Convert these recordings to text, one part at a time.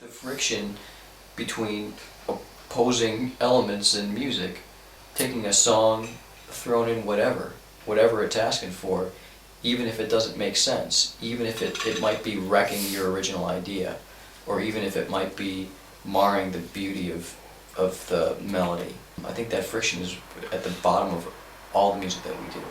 The friction between opposing elements in music, taking a song, thrown in whatever it's asking for, even if it doesn't make sense, even if it might be wrecking your original idea, or even if it might be marring the beauty of the melody. I think that friction is at the bottom of all the music that we do.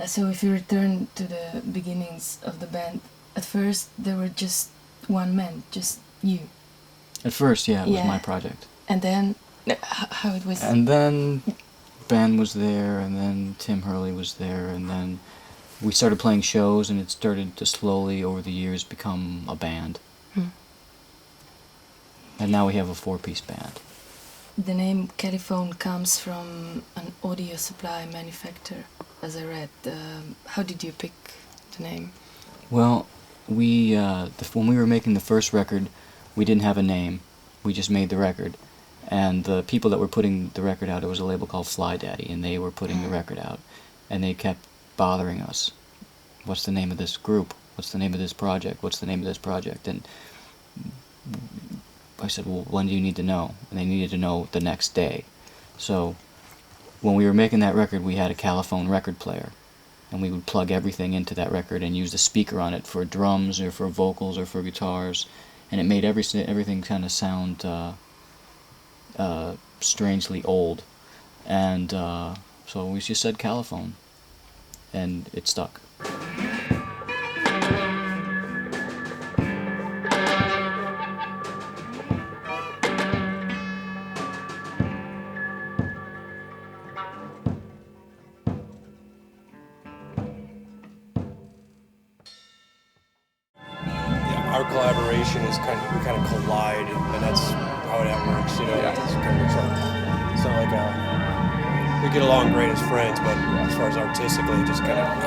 So if you return to the beginnings of the band, at first there were just one man, just you. At first, yeah, it was my project. And then, how it was... And then Ben was there, and then Tim Hurley was there, and then we started playing shows, and it started to slowly, over the years, become a band. And now we have a 4-piece band. The name Califone comes from an audio supply manufacturer, as I read. How did you pick the name? Well, when we were making the first record, we didn't have a name. We just made the record. And the people that were putting the record out, it was a label called Fly Daddy, and they were putting the record out. And they kept bothering us. What's the name of this group? What's the name of this project? What's the name of this project? And I said, well, when do you need to know? And they needed to know the next day. So when we were making that record, we had a Califone record player. And we would plug everything into that record and use the speaker on it for drums or for vocals or for guitars. And it made everything kind of sound strangely old. And so we just said Califone. And it stuck. Our collaboration is we kind of collide, and that's how that works, you know. Yeah. It's not like we get along great as friends, but as far as artistically, just kind of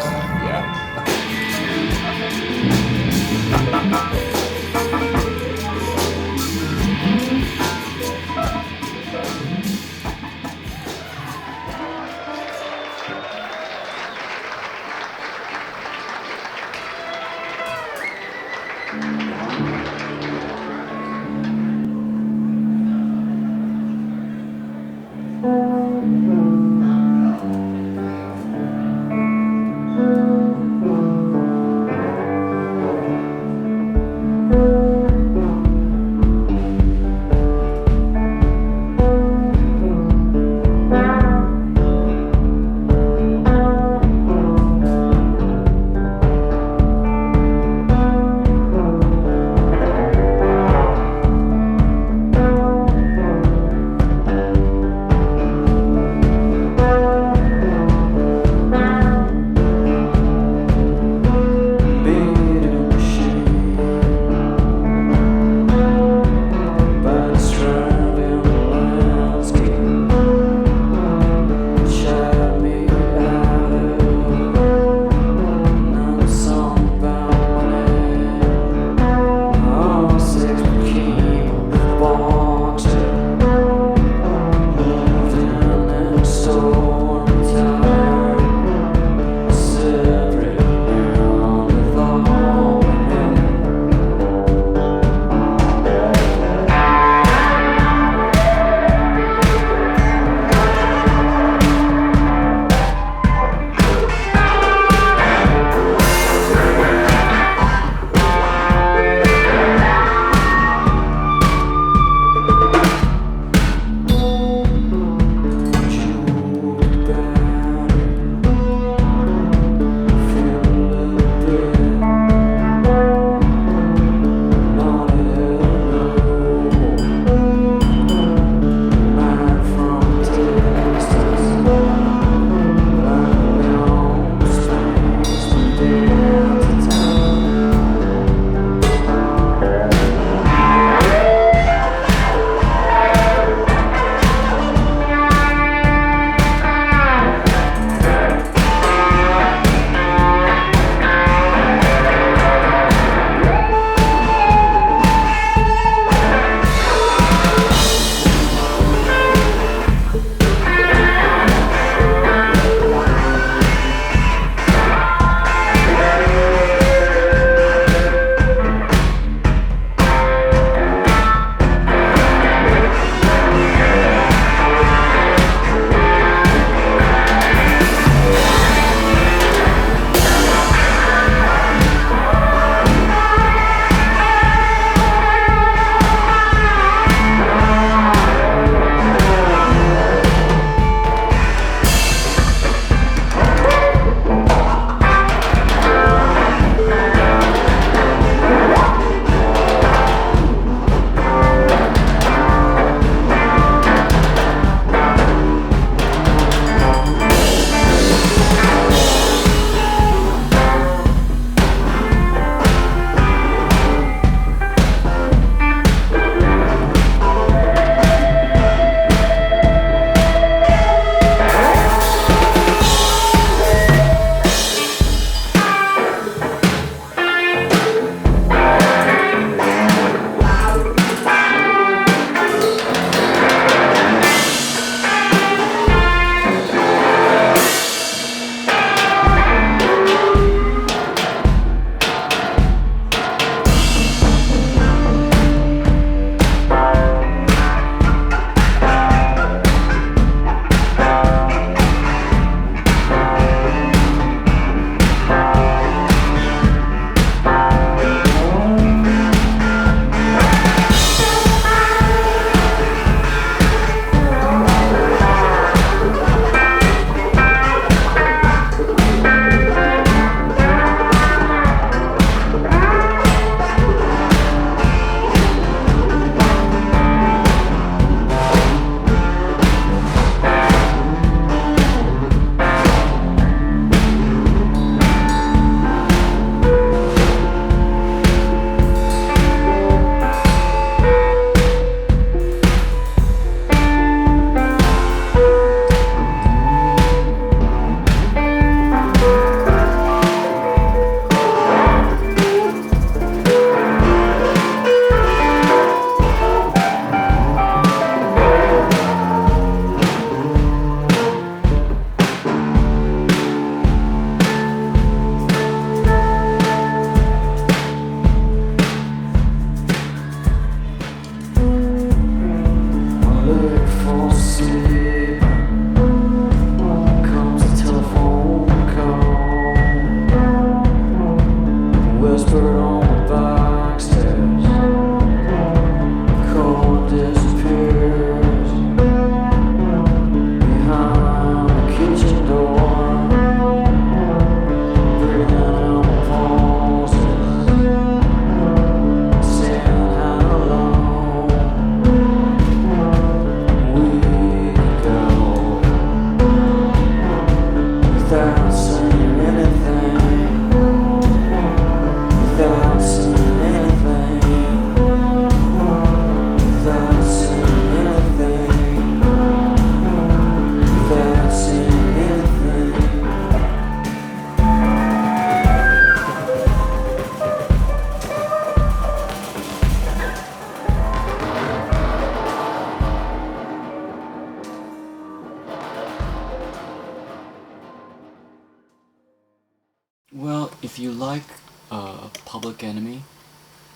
if you like Public Enemy,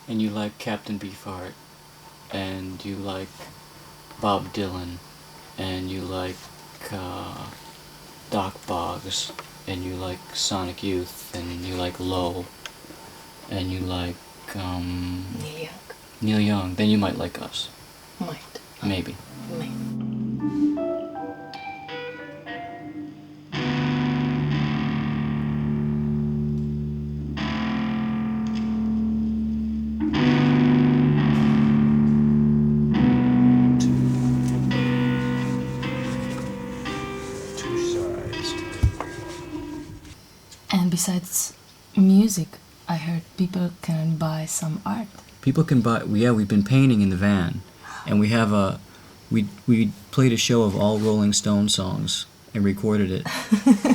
and you like Captain Beefheart, and you like Bob Dylan, and you like Doc Boggs, and you like Sonic Youth, and you like Low, and you like Neil Young. Neil Young, then you might like us. Might. Maybe. Might. And besides music, I heard people can buy some art. People can buy. Yeah, we've been painting in the van, and we have a. We played a show of all Rolling Stone songs and recorded it.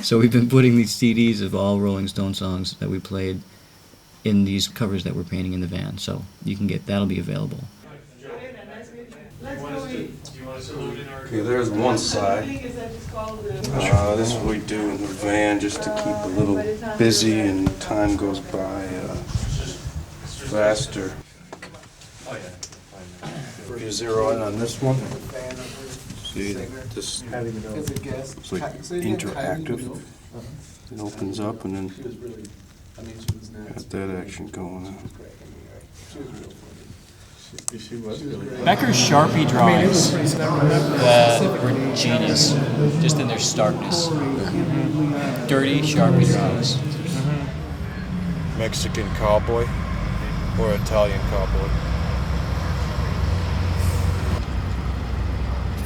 So we've been putting these CDs of all Rolling Stone songs that we played in these covers that we're painting in the van. So you can get that'll be available. Okay, there's one side. This is what we do in the van just to keep a little busy and time goes by faster. You zero in on this one. See, this it's like interactive. It opens up and then got that action going on. Becker's Sharpie drawings that were genius, just in their starkness. Dirty Sharpie drawings. Mexican cowboy or Italian cowboy.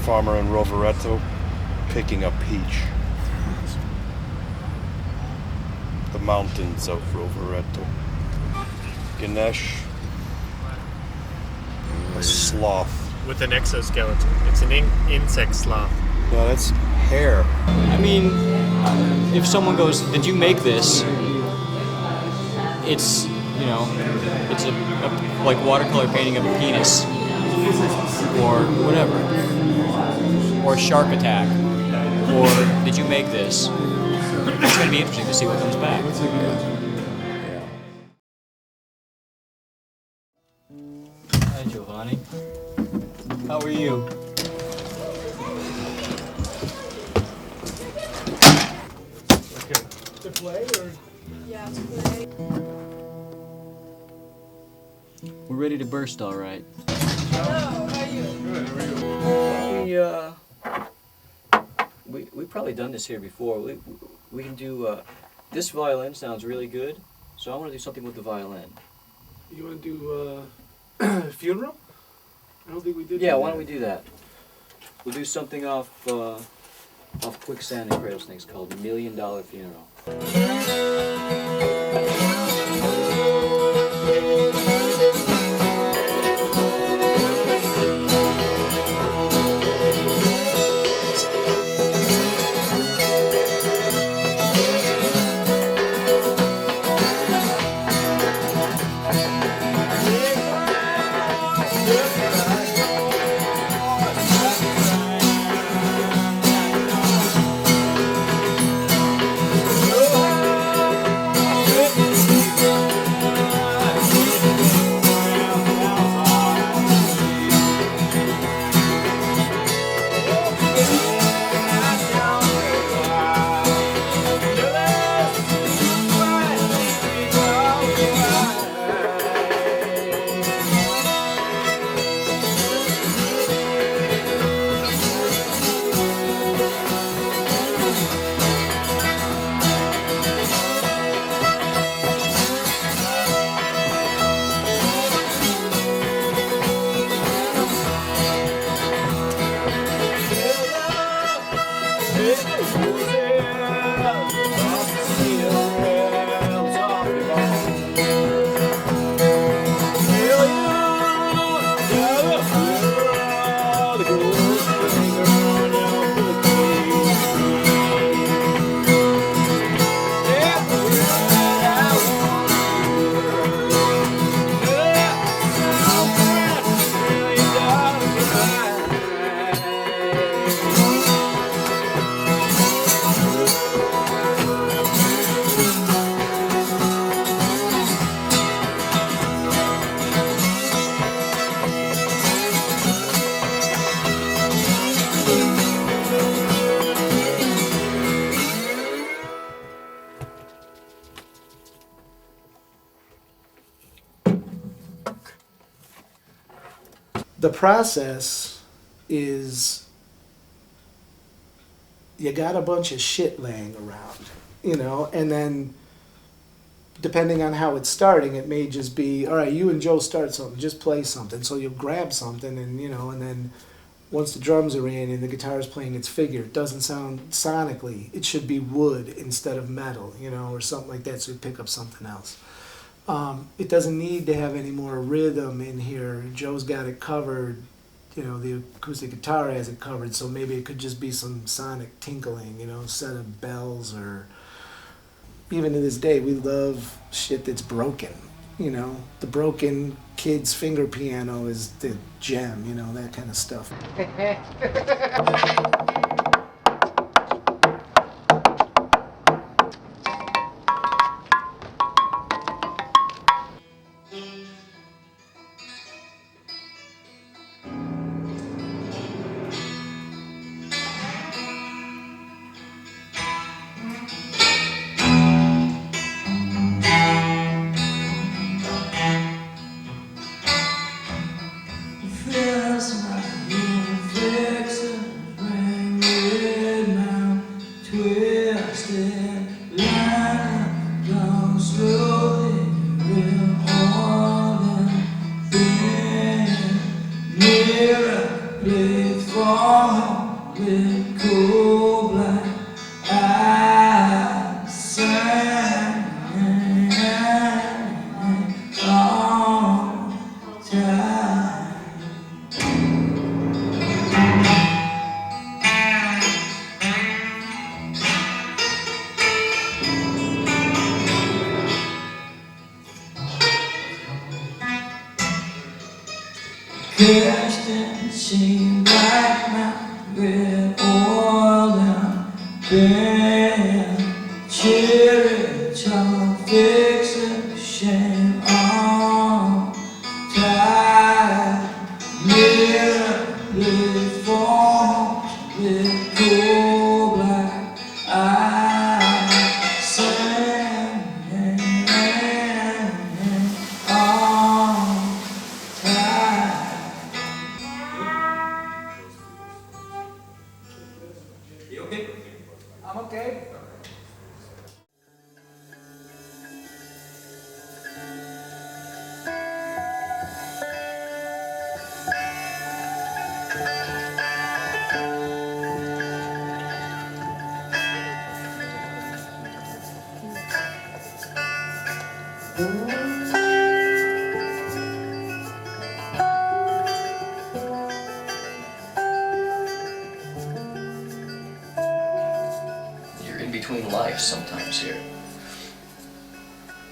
Farmer in Rovereto picking a peach. The mountains of Rovereto. Ganesh, a sloth. With an exoskeleton. It's an insect sloth. No, that's hair. I mean, if someone goes, "Did you make this?" It's, you know, it's a like watercolor painting of a penis, or whatever, or shark attack, or "Did you make this?" It's gonna be interesting to see what comes back. Hi, Giovanni. How are you? To play or? Yeah, to play. We're ready to burst, all right. Hello, how are you? Good, how are you? We've probably done this here before. We can do. This violin sounds really good, so I want to do something with the violin. You want to do funeral? I don't think we did. Yeah, why don't we do that? We'll do something off Quicksand and Cradle Snakes called $1 Million Funeral. the process is you got a bunch of shit laying around, you know, and then depending on how it's starting, it may just be, all right, you and Joe start something, just play something. So you'll grab something and, you know, and then once the drums are in and the guitar's playing its figure, it doesn't sound sonically, it should be wood instead of metal, you know, or something like that, so you pick up something else. It doesn't need to have any more rhythm in here. Joe's got it covered, you know, the acoustic guitar has it covered, so maybe it could just be some sonic tinkling, you know, set of bells, or even to this day, we love shit that's broken, you know. The broken kid's finger piano is the gem, you know, that kind of stuff. You're in between lives sometimes here.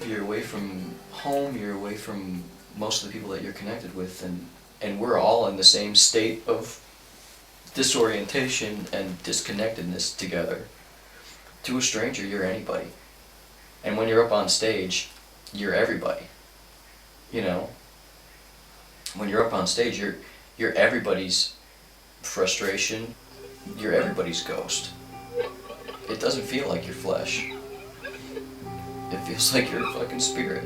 You're away from home, you're away from most of the people that you're connected with, and we're all in the same state of disorientation and disconnectedness together. To a stranger, you're anybody. And when you're up on stage, you're everybody. You know? When you're up on stage, you're everybody's frustration, you're everybody's ghost. It doesn't feel like your flesh. It feels like your fucking spirit.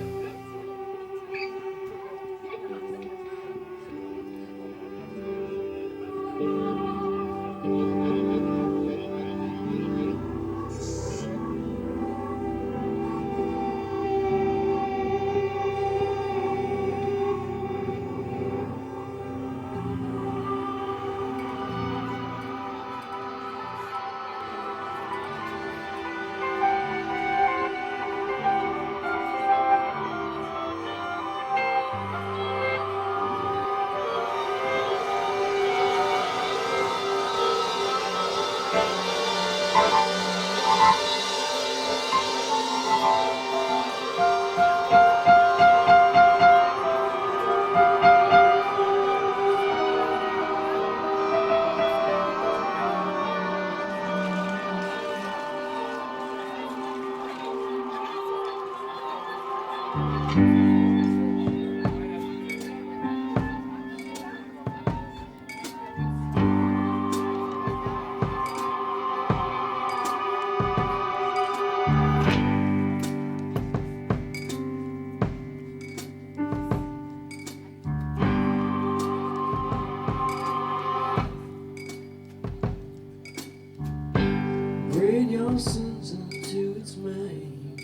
Read your sins into its mane.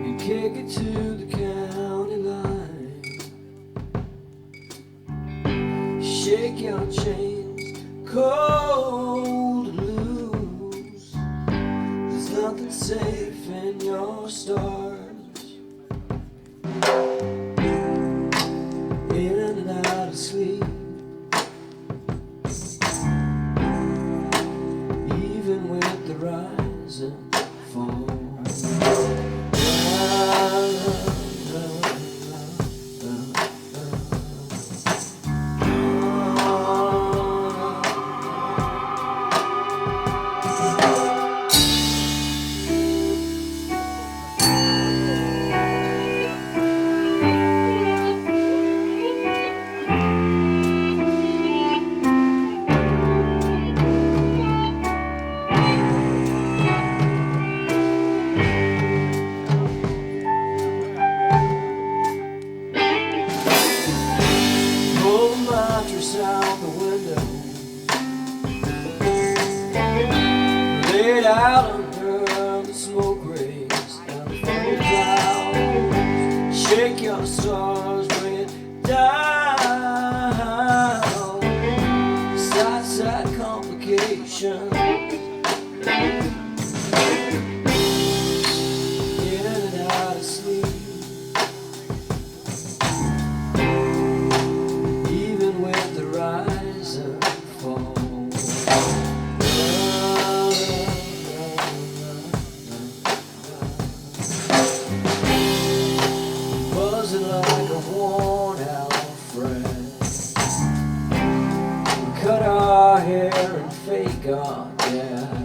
You kick it to the county line. Shake your chains, cold and loose. There's nothing safe in your stars. In and out of sleep. Even with the rise and fall. Pull the mattress out the window. Lay it out under the smoke rays and the foggy clouds. Shake your stars, bring it down. Side complications. In and out of sleep. Even with the rise and fall. Buzzing like a worn out friend. We cut our hair and fake our death.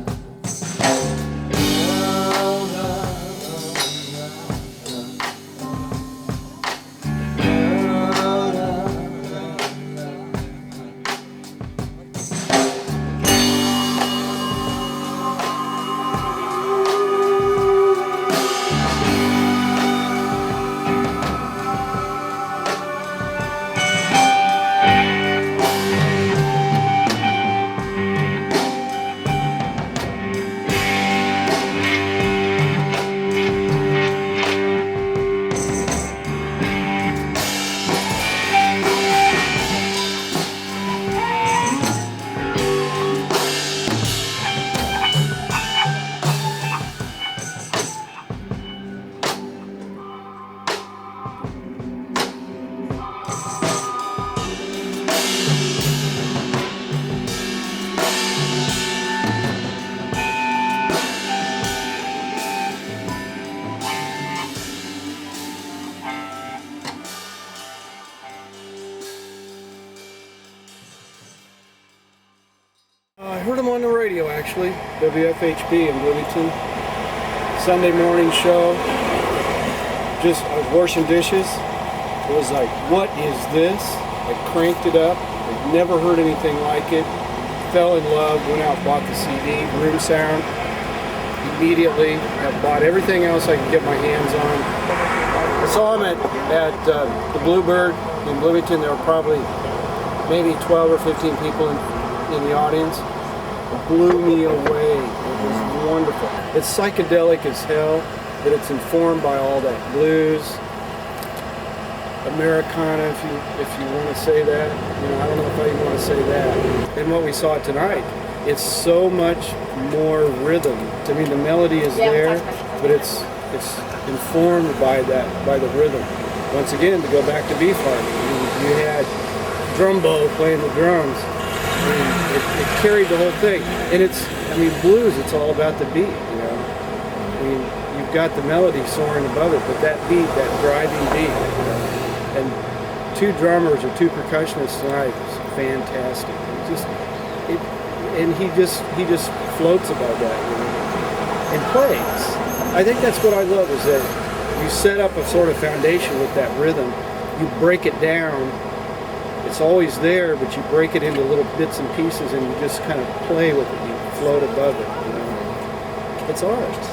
I heard him on the radio, actually, WFHB in Bloomington. Sunday morning show. Just, I was washing dishes. It was like, what is this? I cranked it up. I'd never heard anything like it. Fell in love, went out, bought the CD, Room Sound. Immediately, I bought everything else I could get my hands on. I saw him at the Bluebird in Bloomington. There were probably maybe 12 or 15 people in the audience. It blew me away. It was wonderful. It's psychedelic as hell, but it's informed by all that blues, Americana, if you want to say that. You know, I don't know if I even want to say that. And what we saw tonight, it's so much more rhythm. I mean, the melody is there, but it's informed by the rhythm. Once again, to go back to beef harmony, you had Drumbo playing the drums. I mean, it carried the whole thing. And blues, it's all about the beat, you know. I mean, you've got the melody soaring above it, but that beat, that driving beat, you know. And two drummers or two percussionists tonight was fantastic. He just floats above that, you know, and plays. I think that's what I love, is that you set up a sort of foundation with that rhythm, you break it down. It's always there, but you break it into little bits and pieces, and you just kind of play with it. You float above it. You know, it's art.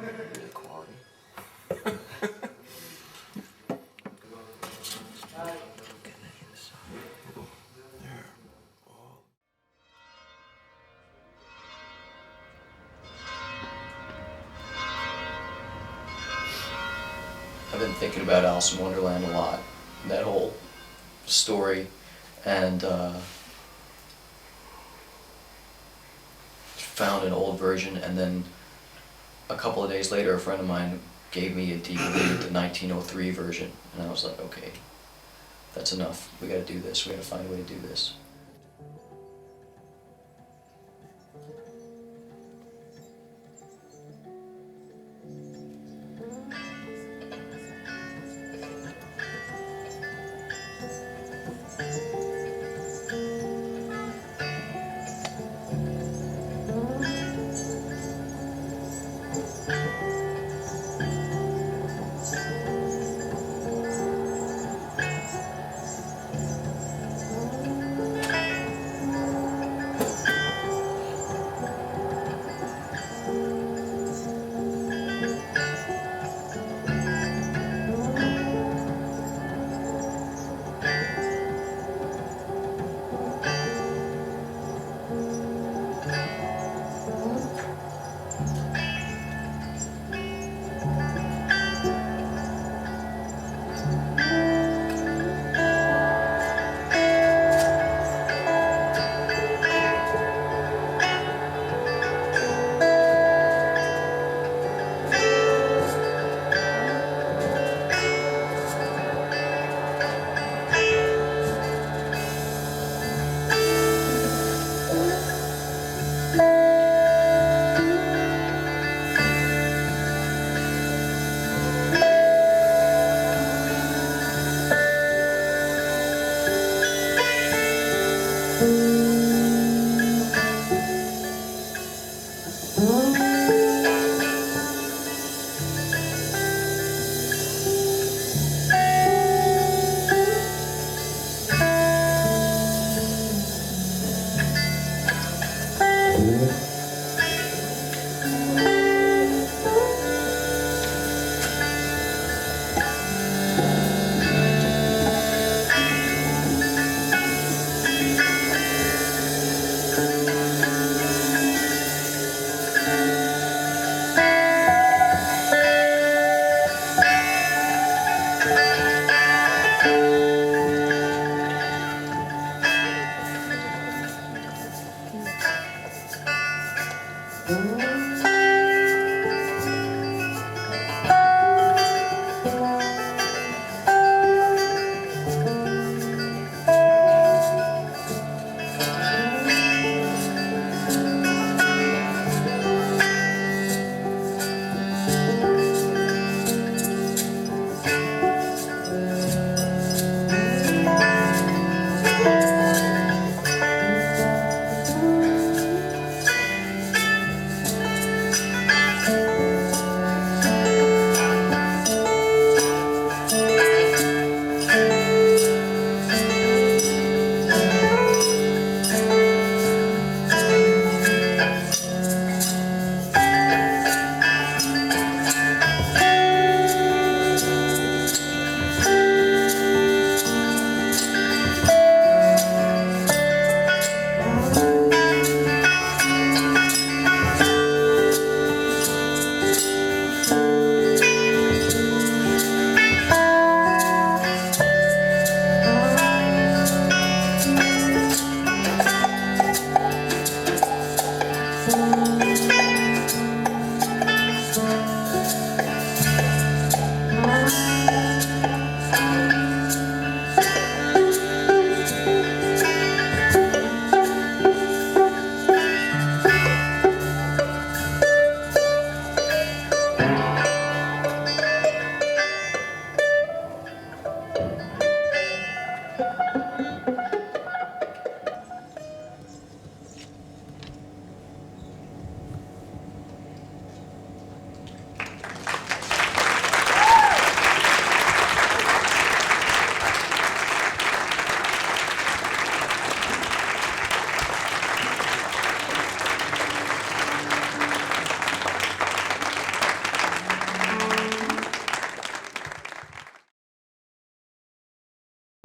Really quality. I've been thinking about Alice in Wonderland a lot, that whole story, and found an old version, and then a couple of days later a friend of mine gave me a DVD of the 1903 version, and I was like, okay, that's enough, we gotta do this, we gotta find a way to do this.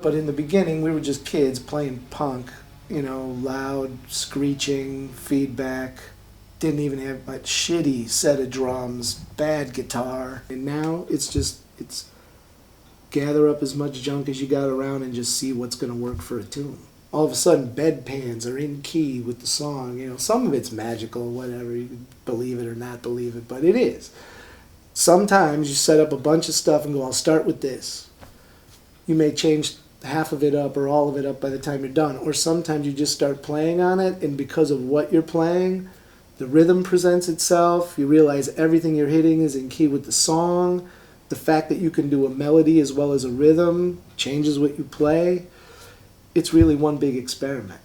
But in the beginning, we were just kids playing punk, you know, loud, screeching, feedback. Didn't even have a shitty set of drums, bad guitar. And now it's gather up as much junk as you got around and just see what's going to work for a tune. All of a sudden, bedpans are in key with the song. You know, some of it's magical, whatever, you can believe it or not believe it, but it is. Sometimes you set up a bunch of stuff and go, I'll start with this. You may change half of it up or all of it up by the time you're done. Or sometimes you just start playing on it, and because of what you're playing, the rhythm presents itself. You realize everything you're hitting is in key with the song. The fact that you can do a melody as well as a rhythm changes what you play. It's really one big experiment.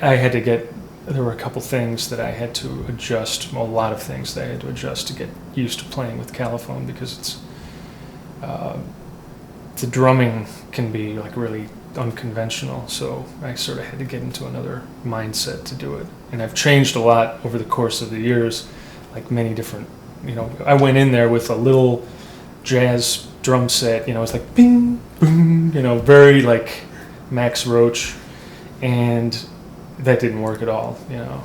I had to get, there were a couple things that I had to adjust, a lot of things that I had to adjust to get used to playing with Califone, because it's, the drumming can be like really unconventional, so I sort of had to get into another mindset to do it. And I've changed a lot over the course of the years, like many different, you know, I went in there with a little jazz drum set, you know, it's like bing, boom, you know, very like Max Roach, and that didn't work at all, you know.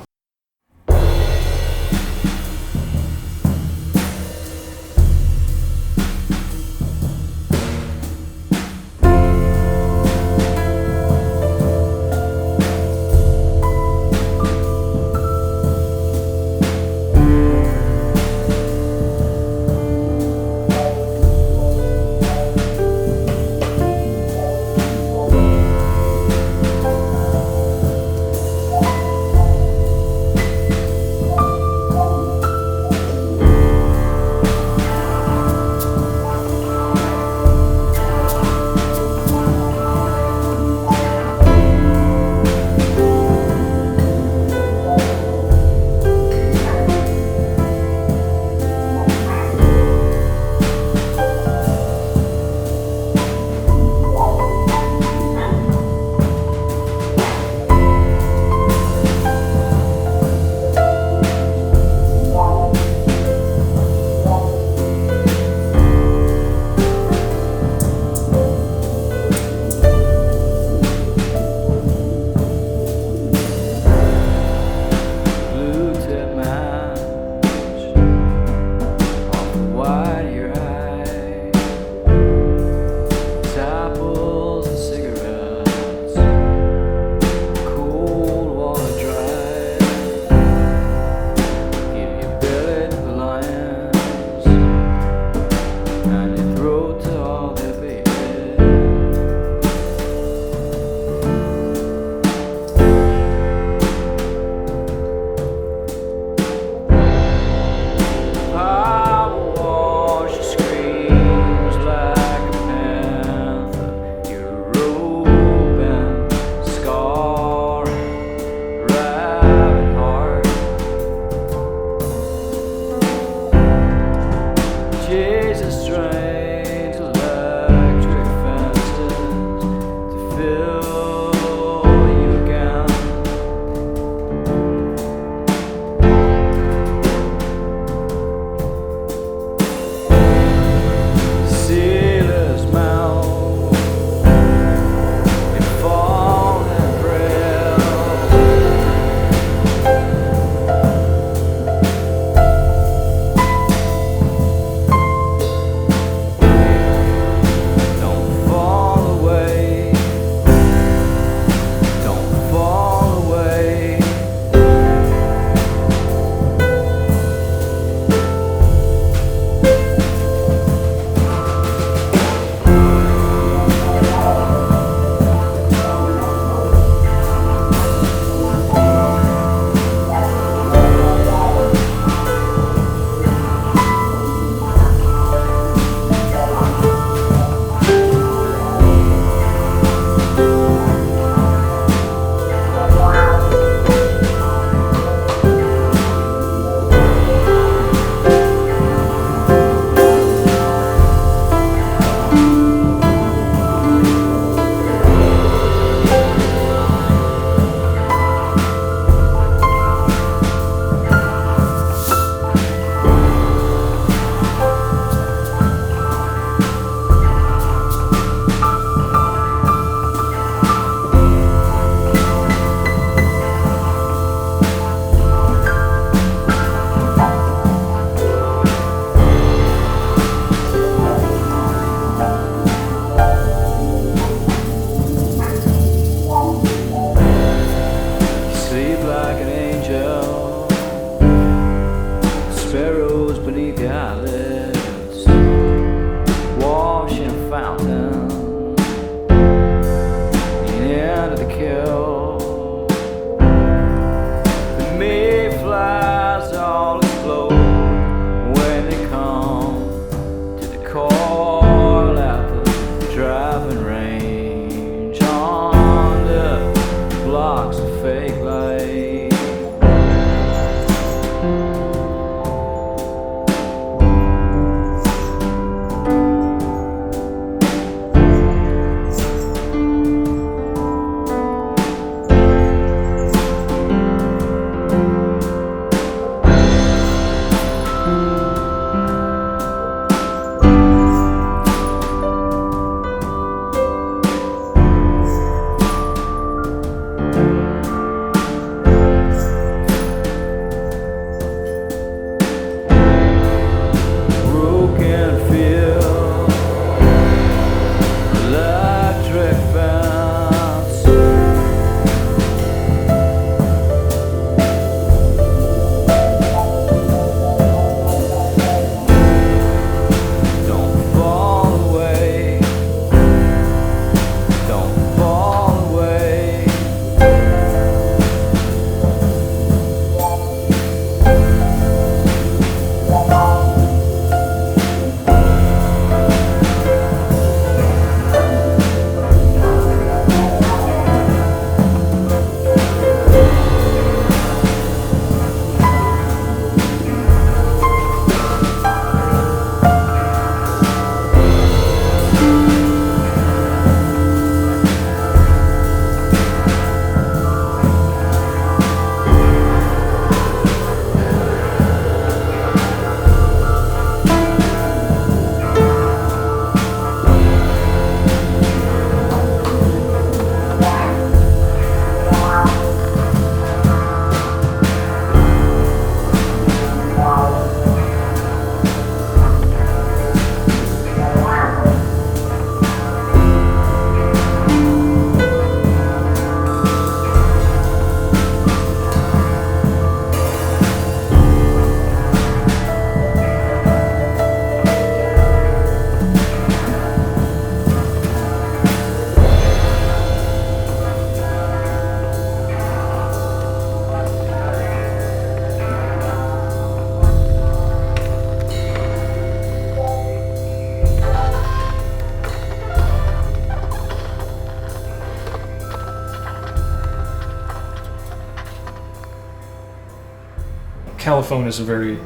Califone is a very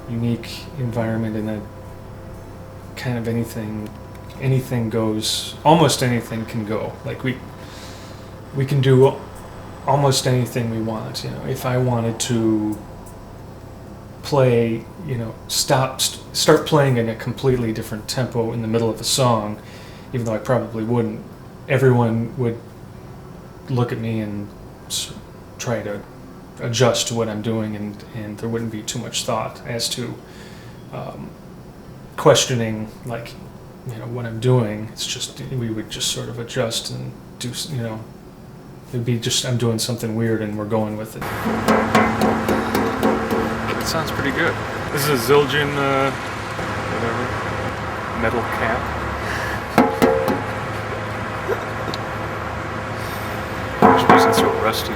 unique environment in that kind of anything goes, almost anything can go. Like we can do almost anything we want. You know, if I wanted to play, you know, start playing in a completely different tempo in the middle of a song, even though I probably wouldn't, everyone would look at me and try to adjust to what I'm doing, and there wouldn't be too much thought as to questioning, like, you know, what I'm doing. It's just, we would just sort of adjust and do, you know, it'd be just, I'm doing something weird and we're going with it. It sounds pretty good. This is a Zildjian, whatever, metal cap. I suppose it's so rusty.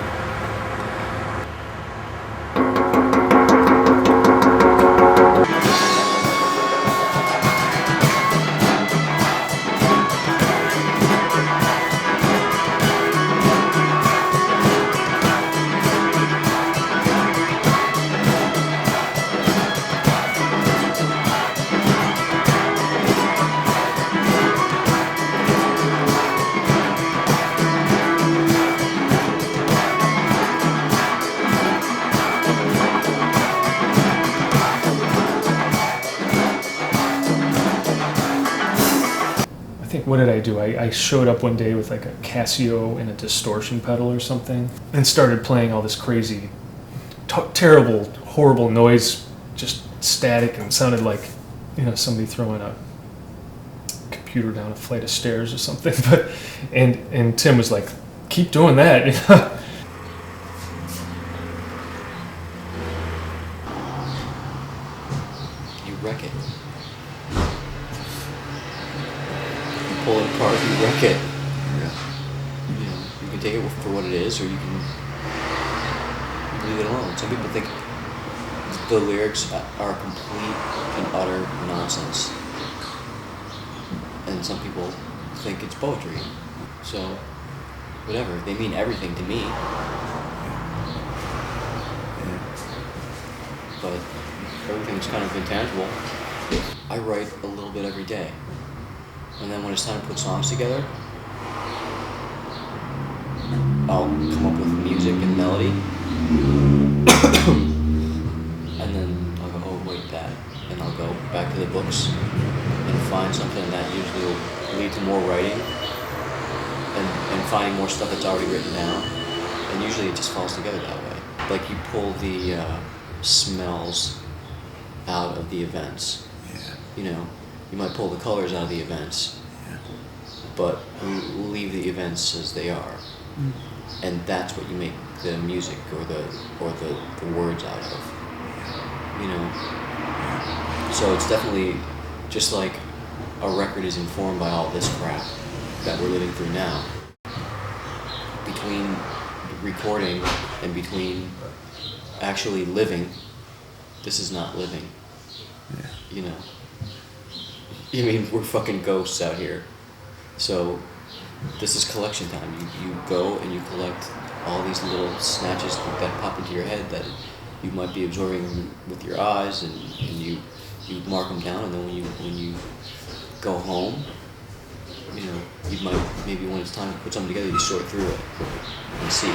What did I do? I showed up one day with like a Casio and a distortion pedal or something and started playing all this crazy, terrible, horrible noise, just static, and sounded like, you know, somebody throwing a computer down a flight of stairs or something. But and Tim was like, keep doing that, you know? You wreck it. Pull it apart, you wreck it. Yeah. You know, you can take it for what it is, or you can leave it alone. Some people think the lyrics are complete and utter nonsense, and some people think it's poetry. So, whatever, they mean everything to me. But everything's kind of intangible. I write a little bit every day. And then when it's time to put songs together, I'll come up with music and melody. And then I'll go, oh wait, that. And I'll go back to the books and find something that usually will lead to more writing and finding more stuff that's already written down. And usually it just falls together that way. Like you pull the smells out of the events. Yeah. You know, you might pull the colors out of the events, but you leave the events as they are, and that's what you make the music or the words out of. You know, so it's definitely just like a record is informed by all this crap that we're living through now. Between recording and between actually living, this is not living. Yeah. You know. I mean, we're fucking ghosts out here. So, this is collection time. You go and you collect all these little snatches that pop into your head that you might be absorbing with your eyes, and you mark them down, and then when you go home, you know, you might, maybe when it's time to put something together, you sort through it and see.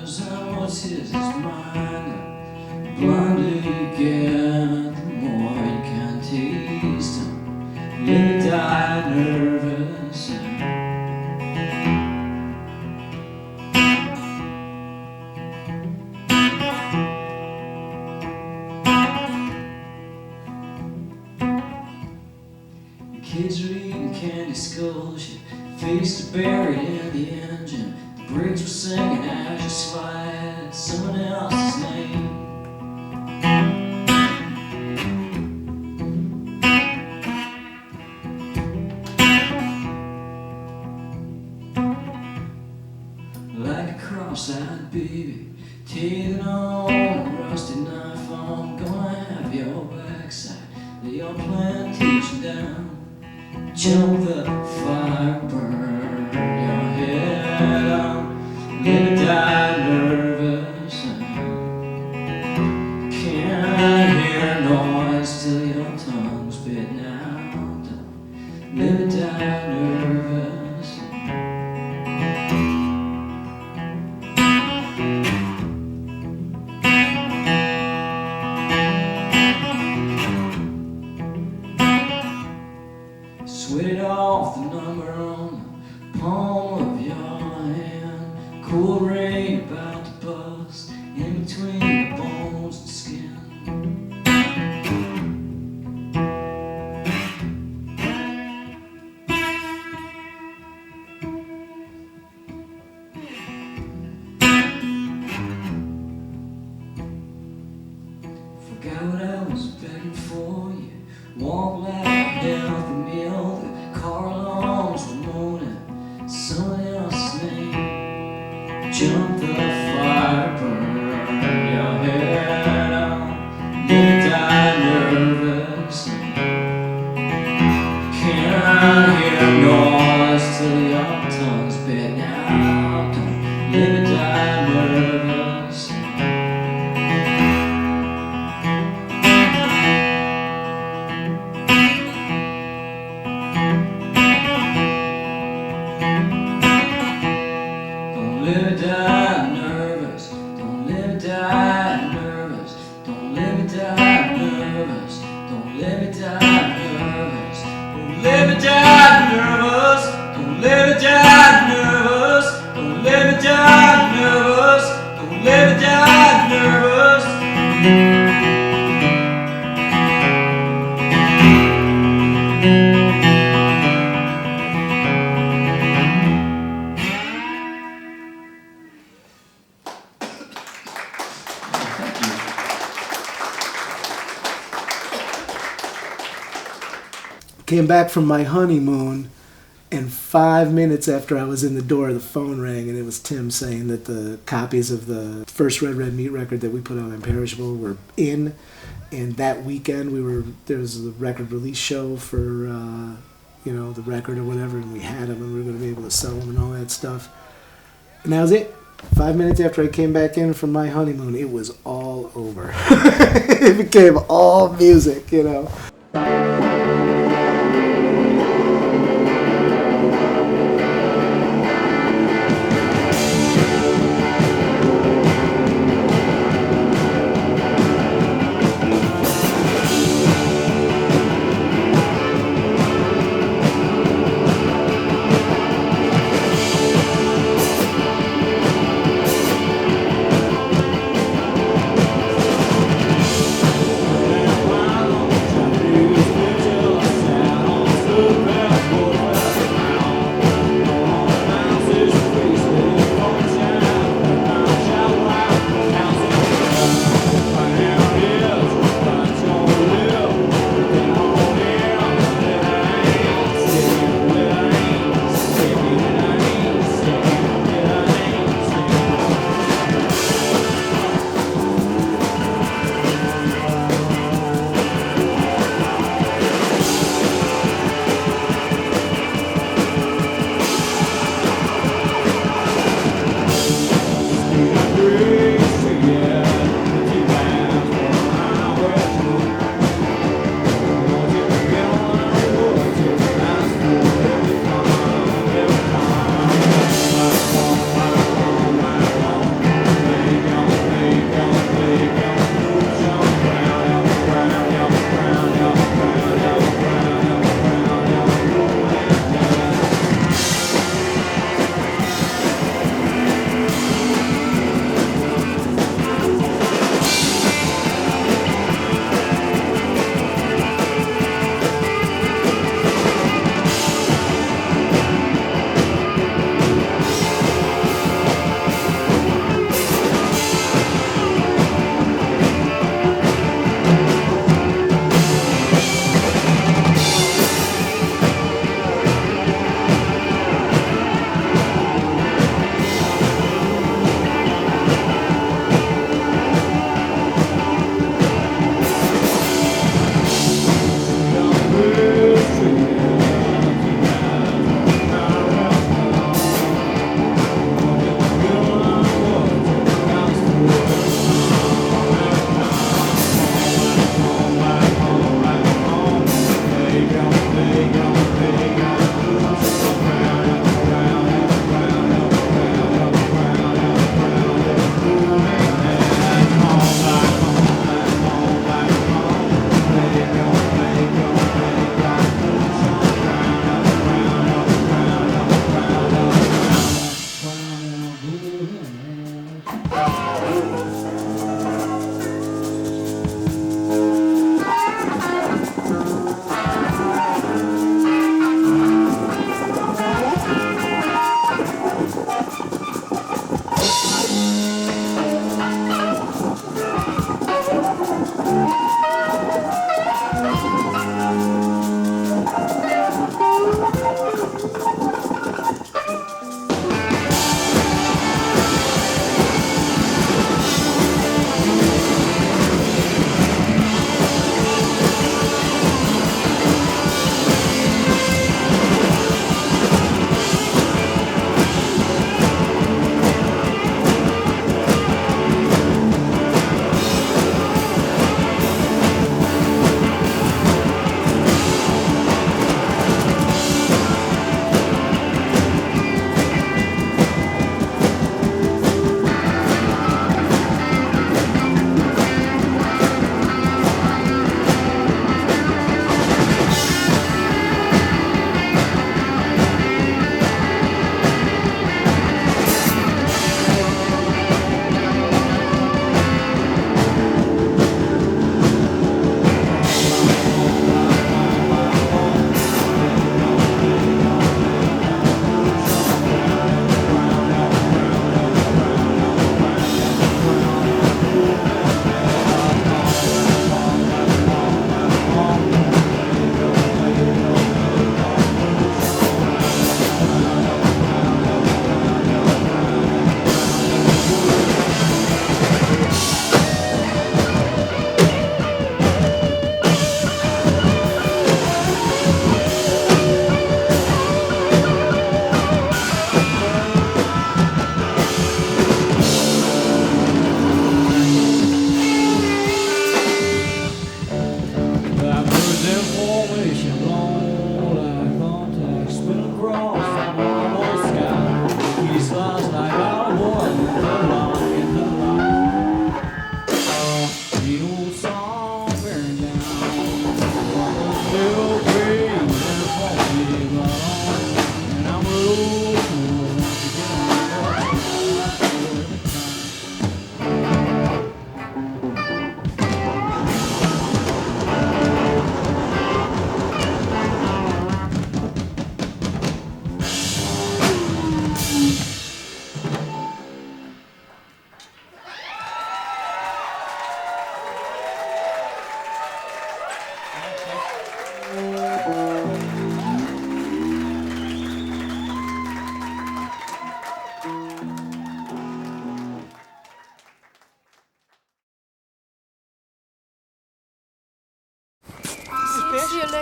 yours and what's his is mine. The blonder you get, the more you can taste him. Live or die nervous. Kids are eating candy skulls, your face is buried in the engine. The brakes were singing as you slide someone else's name. Like a cross-eyed baby, teething on a rusty knife. I'm gonna have your backside, lay your plantation down. Jump the fire, burn your head on. Live or die nervous. Can't hear noise till your tongue's spitting out. Live or die nervous. Sweat off the number on the palm of your hand. Cool rain about to bust in between the bones and skin. Forgot what I was begging for. You walk like a healthy meal. The car alarms were moaning someone else's name. Jump the fire, burn your head on. Live or die nervous. Can't hear noise till your tongue's spitting out. Live or die nervous. Don't live or die nervous. Don't live or die nervous. Don't live or die nervous. Don't live or die nervous. Don't live or die nervous. Don't live or die nervous. Don't live or die nervous. Don't live or die nervous. Came back from my honeymoon, and 5 minutes after I was in the door, the phone rang, and it was Tim saying that the copies of the first Red Red Meat record that we put on Imperishable were in. And that weekend there was a record release show for the record or whatever, and we had them, and we were going to be able to sell them and all that stuff. And that was it. 5 minutes after I came back in from my honeymoon, it was all over. It became all music,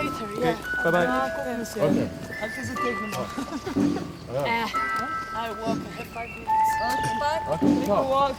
later, yeah. Bye bye. Okay. I walk, I have 5 minutes. Bye. Okay. Take a walk.